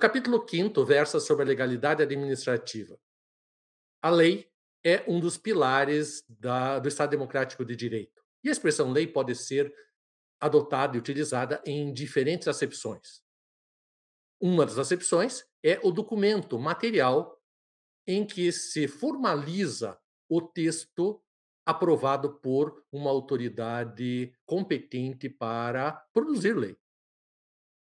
capítulo quinto versa sobre a legalidade administrativa. A lei é um dos pilares do Estado Democrático de Direito. E a expressão lei pode ser adotada e utilizada em diferentes acepções. Uma das acepções é o documento material em que se formaliza o texto aprovado por uma autoridade competente para produzir lei.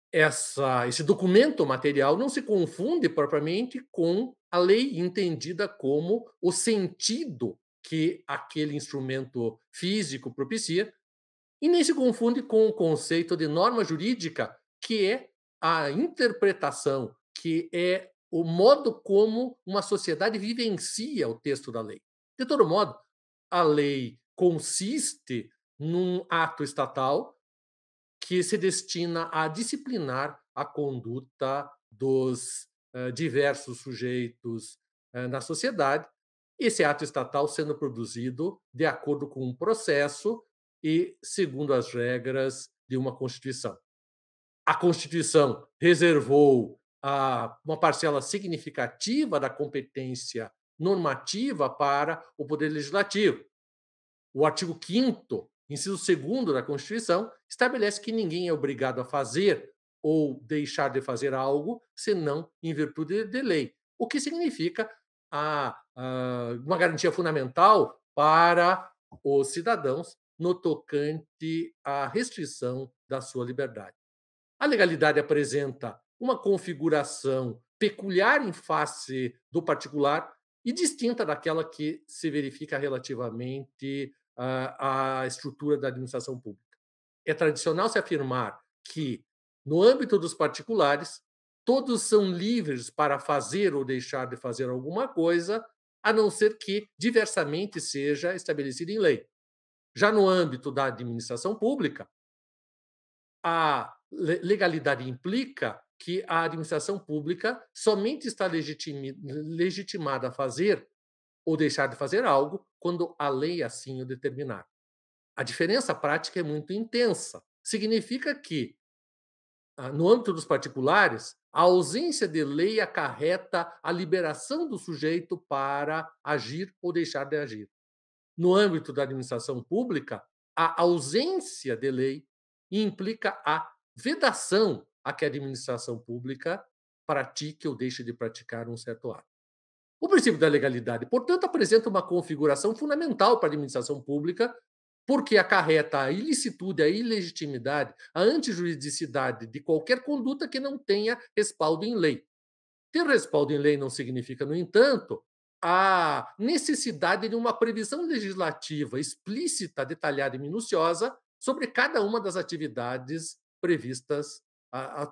Esse documento material não se confunde propriamente com a lei entendida como o sentido que aquele instrumento físico propicia, e nem se confunde com o conceito de norma jurídica, que é a interpretação, que é o modo como uma sociedade vivencia o texto da lei. De todo modo, a lei consiste num ato estatal que se destina a disciplinar a conduta dos diversos sujeitos na sociedade, esse ato estatal sendo produzido de acordo com um processo e segundo as regras de uma Constituição. A Constituição reservou uma parcela significativa da competência normativa para o Poder Legislativo. O artigo 5º, inciso 2º da Constituição, estabelece que ninguém é obrigado a fazer ou deixar de fazer algo, senão em virtude de lei, o que significa uma garantia fundamental para os cidadãos no tocante à restrição da sua liberdade. A legalidade apresenta uma configuração peculiar em face do particular e distinta daquela que se verifica relativamente à estrutura da administração pública. É tradicional se afirmar que, no âmbito dos particulares, todos são livres para fazer ou deixar de fazer alguma coisa, a não ser que diversamente seja estabelecido em lei. Já no âmbito da administração pública, a legalidade implica que a administração pública somente está legitimada a fazer ou deixar de fazer algo quando a lei assim o determinar. A diferença prática é muito intensa. Significa que, no âmbito dos particulares, a ausência de lei acarreta a liberação do sujeito para agir ou deixar de agir. No âmbito da administração pública, a ausência de lei implica a vedação a que a administração pública pratique ou deixe de praticar um certo ato. O princípio da legalidade, portanto, apresenta uma configuração fundamental para a administração pública, porque acarreta a ilicitude, a ilegitimidade, a antijuridicidade de qualquer conduta que não tenha respaldo em lei. Ter respaldo em lei não significa, no entanto, a necessidade de uma previsão legislativa explícita, detalhada e minuciosa sobre cada uma das atividades previstas,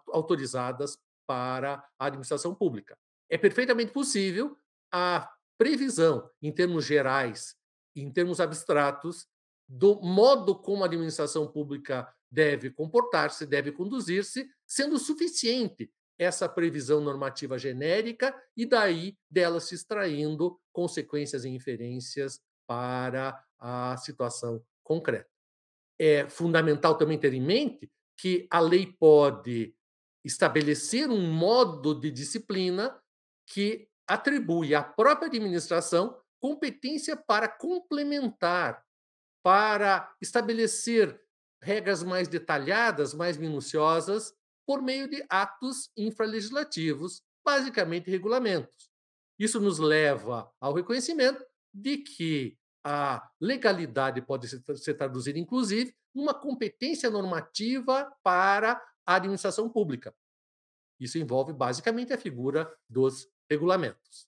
autorizadas para a administração pública. É perfeitamente possível a previsão, em termos gerais, em termos abstratos, do modo como a administração pública deve comportar-se, deve conduzir-se, sendo suficiente essa previsão normativa genérica e daí dela se extraindo consequências e inferências para a situação concreta. É fundamental também ter em mente que a lei pode estabelecer um modo de disciplina que atribui à própria administração competência para complementar, para estabelecer regras mais detalhadas, mais minuciosas, por meio de atos infralegislativos, basicamente regulamentos. Isso nos leva ao reconhecimento de que a legalidade pode ser traduzida, inclusive, numa competência normativa para a administração pública. Isso envolve basicamente a figura dos regulamentos.